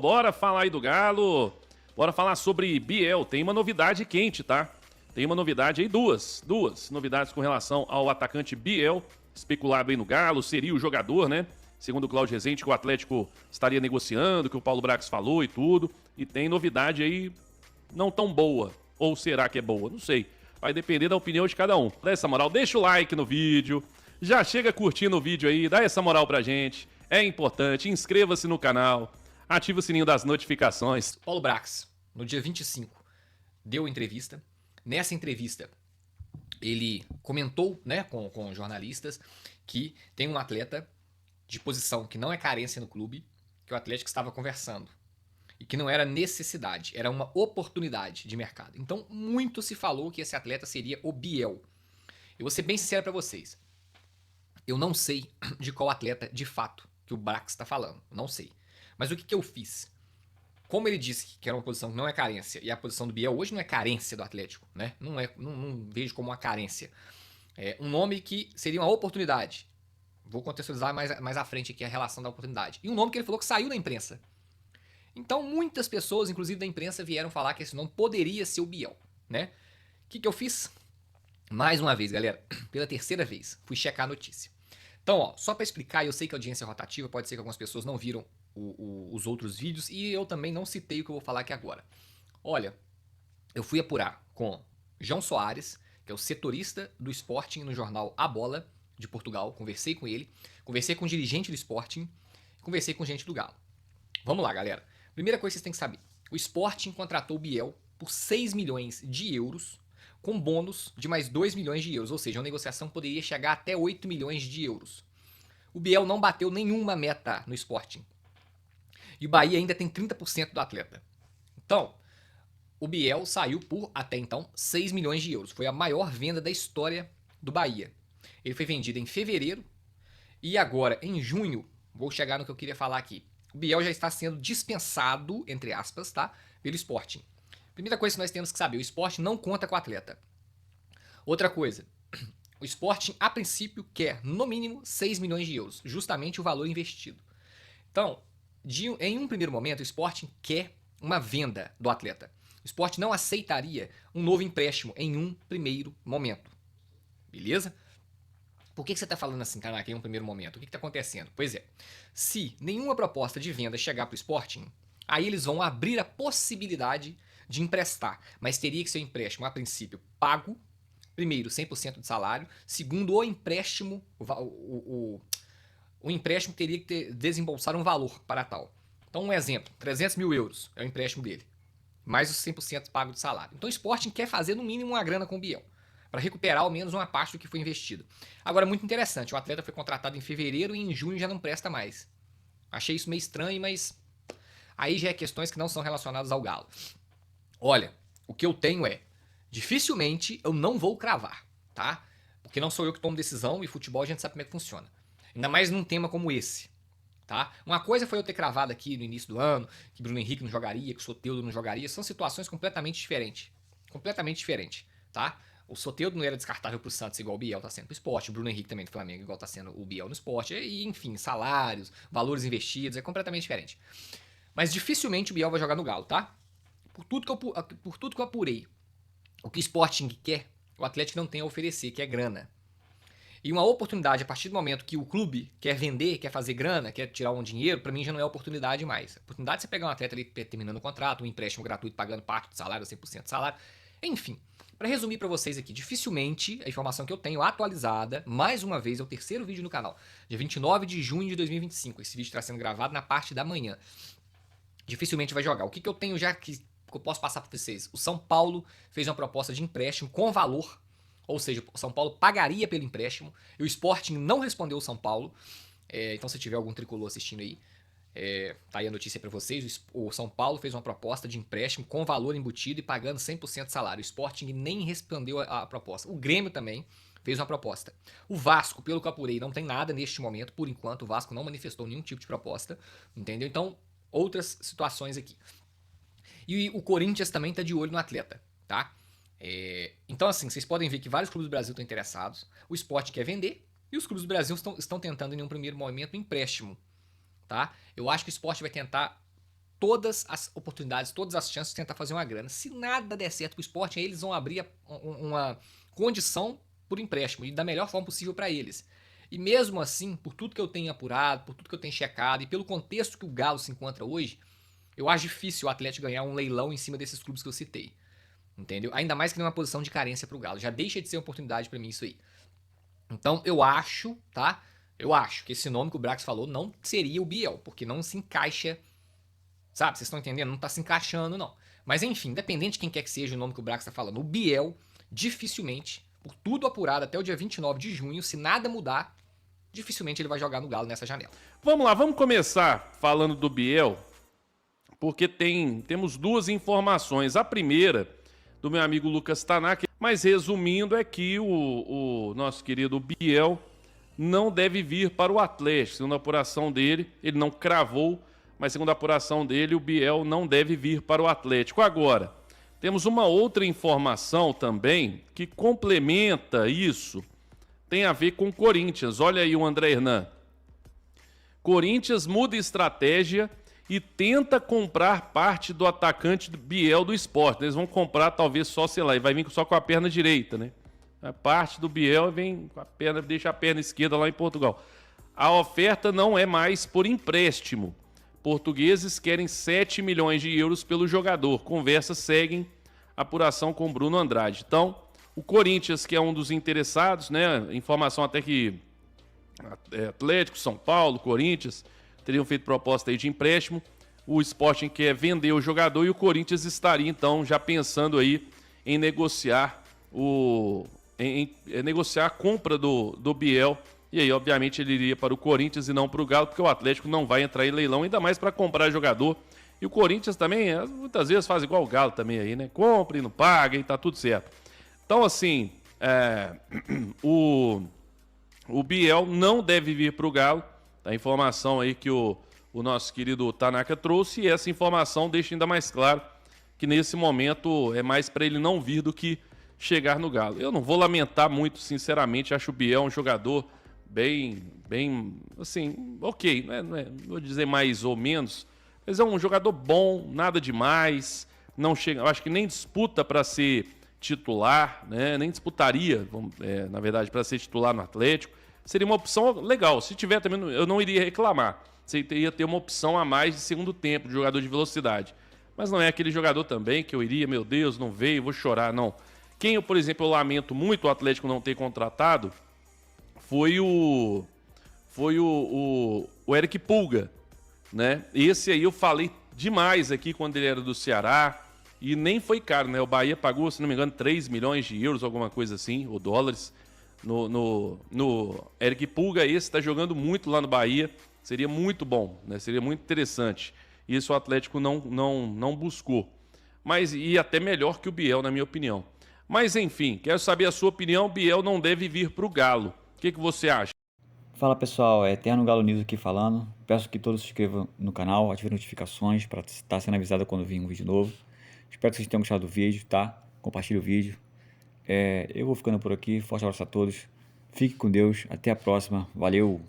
Bora falar aí do Galo. Bora falar sobre Biel. Tem uma novidade quente, tá? Tem uma novidade aí, duas novidades com relação ao atacante Biel, especulado aí no Galo, seria o jogador, né? Segundo o Cláudio Rezende, que o Atlético estaria negociando, que o Paulo Brax falou e tudo. E tem novidade aí não tão boa. Ou será que é boa? Não sei. Vai depender da opinião de cada um. Dá essa moral, deixa o like no vídeo. Já chega curtindo o vídeo aí, dá essa moral pra gente. É importante, inscreva-se no canal. Ativa o sininho das notificações. Paulo Brax, no dia 25, deu entrevista. Nessa entrevista, ele comentou, né, com jornalistas que tem um atleta de posição que não é carência no clube, que o Atlético estava conversando. E que não era necessidade, era uma oportunidade de mercado. Então, muito se falou que esse atleta seria o Biel. Eu vou ser bem sincero para vocês. Eu não sei de qual atleta, de fato, que o Brax está falando. Não sei. Mas o que eu fiz? Como ele disse que era uma posição que não é carência, e a posição do Biel hoje não é carência do Atlético, né? Não vejo como uma carência. É um nome que seria uma oportunidade. Vou contextualizar mais à frente aqui a relação da oportunidade. E um nome que ele falou que saiu da imprensa. Então muitas pessoas, inclusive da imprensa, vieram falar que esse nome poderia ser o Biel, né? O que eu fiz? Mais uma vez, galera, pela terceira vez, fui checar a notícia. Então, ó, só para explicar, eu sei que a audiência é rotativa, pode ser que algumas pessoas não viram os outros vídeos e eu também não citei o que eu vou falar aqui agora. Olha, eu fui apurar com João Soares, que é o setorista do Sporting no jornal A Bola de Portugal, conversei com ele, conversei com o dirigente do Sporting, conversei com gente do Galo. Vamos lá, galera. Primeira coisa que vocês têm que saber, o Sporting contratou o Biel por 6 milhões de euros, com bônus de mais 2 milhões de euros, ou seja, a negociação poderia chegar até 8 milhões de euros. O Biel não bateu nenhuma meta no Sporting. E o Bahia ainda tem 30% do atleta. Então, o Biel saiu por, até então, 6 milhões de euros. Foi a maior venda da história do Bahia. Ele foi vendido em fevereiro e agora, em junho, vou chegar no que eu queria falar aqui. O Biel já está sendo dispensado, entre aspas, tá, pelo Sporting. Primeira coisa que nós temos que saber, o Sporting não conta com o atleta. Outra coisa, o Sporting, a princípio, quer, no mínimo, 6 milhões de euros, justamente o valor investido. Então, em um primeiro momento, o Sporting quer uma venda do atleta. O Sporting não aceitaria um novo empréstimo em um primeiro momento. Beleza? Por que você está falando assim, caraca, em um primeiro momento? O que está acontecendo? Pois é, se nenhuma proposta de venda chegar para o Sporting, aí eles vão abrir a possibilidade de emprestar, mas teria que ser um empréstimo, a princípio, pago, primeiro, 100% de salário, segundo, o empréstimo, o empréstimo teria que desembolsar um valor para tal. Então, um exemplo, 300 mil euros é o empréstimo dele, mais os 100% pago de salário. Então, o Sporting quer fazer, no mínimo, uma grana com o Biel, para recuperar ao menos uma parte do que foi investido. Agora, muito interessante, o atleta foi contratado em fevereiro e em junho já não presta mais. Achei isso meio estranho, mas aí já é questões que não são relacionadas ao Galo. Olha, o que eu tenho é, dificilmente eu não vou cravar, tá? Porque não sou eu que tomo decisão e futebol a gente sabe como é que funciona. Ainda mais num tema como esse, tá? Uma coisa foi eu ter cravado aqui no início do ano, que Bruno Henrique não jogaria, que o Soteldo não jogaria, são situações completamente diferentes. Completamente diferentes, tá? O Soteldo não era descartável pro Santos igual o Biel tá sendo pro Sport, o Bruno Henrique também do Flamengo igual tá sendo o Biel no Sport, e enfim, salários, valores investidos, é completamente diferente. Mas dificilmente o Biel vai jogar no Galo, tá? Por tudo que eu apurei, o que o Sporting quer, o Atlético não tem a oferecer, que é grana. E uma oportunidade, a partir do momento que o clube quer vender, quer fazer grana, quer tirar um dinheiro, pra mim já não é oportunidade mais. A oportunidade é você pegar um atleta ali terminando o contrato, um empréstimo gratuito pagando parte do salário, 100% do salário. Enfim, pra resumir pra vocês aqui, dificilmente a informação que eu tenho atualizada, mais uma vez, é o terceiro vídeo no canal, dia 29 de junho de 2025. Esse vídeo está sendo gravado na parte da manhã. Dificilmente vai jogar. O que eu tenho já que eu posso passar para vocês? O São Paulo fez uma proposta de empréstimo com valor, ou seja, o São Paulo pagaria pelo empréstimo, e o Sporting não respondeu o São Paulo. Então, se tiver algum tricolor assistindo aí, tá aí a notícia para vocês. O São Paulo fez uma proposta de empréstimo com valor embutido e pagando 100% de salário. O Sporting nem respondeu a proposta. O Grêmio também fez uma proposta. O Vasco, pelo que eu apurei, não tem nada neste momento, por enquanto. O Vasco não manifestou nenhum tipo de proposta, entendeu? Então, outras situações aqui. E o Corinthians também tá de olho no atleta, tá? Então, assim, vocês podem ver que vários clubes do Brasil estão interessados. O Sport quer vender e os clubes do Brasil estão tentando, em um primeiro momento, um empréstimo, tá? Eu acho que o Sport vai tentar todas as oportunidades, todas as chances de tentar fazer uma grana. Se nada der certo pro Sport, aí eles vão abrir uma condição por empréstimo e da melhor forma possível para eles. E mesmo assim, por tudo que eu tenho apurado, por tudo que eu tenho checado e pelo contexto que o Galo se encontra hoje, eu acho difícil o Atlético ganhar um leilão em cima desses clubes que eu citei. Entendeu? Ainda mais que numa posição de carência pro Galo. Já deixa de ser uma oportunidade para mim isso aí. Então eu acho, tá? Eu acho que esse nome que o Brax falou não seria o Biel, porque não se encaixa. Sabe? Vocês estão entendendo? Não tá se encaixando, não. Mas enfim, independente de quem quer que seja o nome que o Brax tá falando, o Biel, dificilmente, por tudo apurado até o dia 29 de junho, se nada mudar, dificilmente ele vai jogar no Galo nessa janela. Vamos lá, vamos começar falando do Biel, porque temos duas informações. A primeira, do meu amigo Lucas Tanaka, mas resumindo é que o nosso querido Biel não deve vir para o Atlético. Segundo a apuração dele, ele não cravou, mas segundo a apuração dele, o Biel não deve vir para o Atlético. Agora, temos uma outra informação também que complementa isso, tem a ver com o Corinthians. Olha aí o André Hernan. Corinthians muda estratégia e tenta comprar parte do atacante do Biel do Sport. Eles vão comprar talvez só, sei lá, e vai vir só com a perna direita, né? A parte do Biel vem com a perna, deixa a perna esquerda lá em Portugal. A oferta não é mais por empréstimo. Portugueses querem 7 milhões de euros pelo jogador. Conversas seguem, apuração com Bruno Andrade. Então, o Corinthians, que é um dos interessados, né? Informação até que Atlético, São Paulo, Corinthians teriam feito proposta aí de empréstimo. O Sporting quer vender o jogador e o Corinthians estaria, então, já pensando aí em negociar negociar a compra do Biel. E aí, obviamente, ele iria para o Corinthians e não para o Galo, porque o Atlético não vai entrar em leilão, ainda mais para comprar jogador. E o Corinthians também, muitas vezes, faz igual o Galo também aí, né? Compra e não paga e tá tudo certo. Então, assim, o Biel não deve vir para o Galo. A informação aí que o nosso querido Tanaka trouxe, e essa informação deixa ainda mais claro que nesse momento é mais para ele não vir do que chegar no Galo. Eu não vou lamentar muito, sinceramente, acho o Biel um jogador bem, assim, ok, não vou dizer mais ou menos, mas é um jogador bom, nada demais, não chega, eu acho que nem disputa para ser titular, né? Nem disputaria, na verdade, para ser titular no Atlético. Seria uma opção legal. Se tiver também, eu não iria reclamar. Você ia ter uma opção a mais de segundo tempo, de jogador de velocidade. Mas não é aquele jogador também que eu iria, meu Deus, não veio, vou chorar, não. Quem, por exemplo, eu lamento muito o Atlético não ter contratado foi o Eric Pulga, né? Esse aí eu falei demais aqui quando ele era do Ceará e nem foi caro, né? O Bahia pagou, se não me engano, 3 milhões de euros, alguma coisa assim, ou dólares, no Eric Pulga. Esse está jogando muito lá no Bahia, seria muito bom, né? Seria muito interessante. Isso o Atlético não buscou. Mas e até melhor que o Biel, na minha opinião. Mas enfim, quero saber a sua opinião. Biel não deve vir para o Galo. O que você acha? Fala pessoal, é Eterno Galo News aqui falando. Peço que todos se inscrevam no canal, ativem notificações para estar sendo avisado quando vir um vídeo novo. Espero que vocês tenham gostado do vídeo, tá? Compartilhe o vídeo. Eu vou ficando por aqui. Forte abraço a todos. Fique com Deus. Até a próxima. Valeu!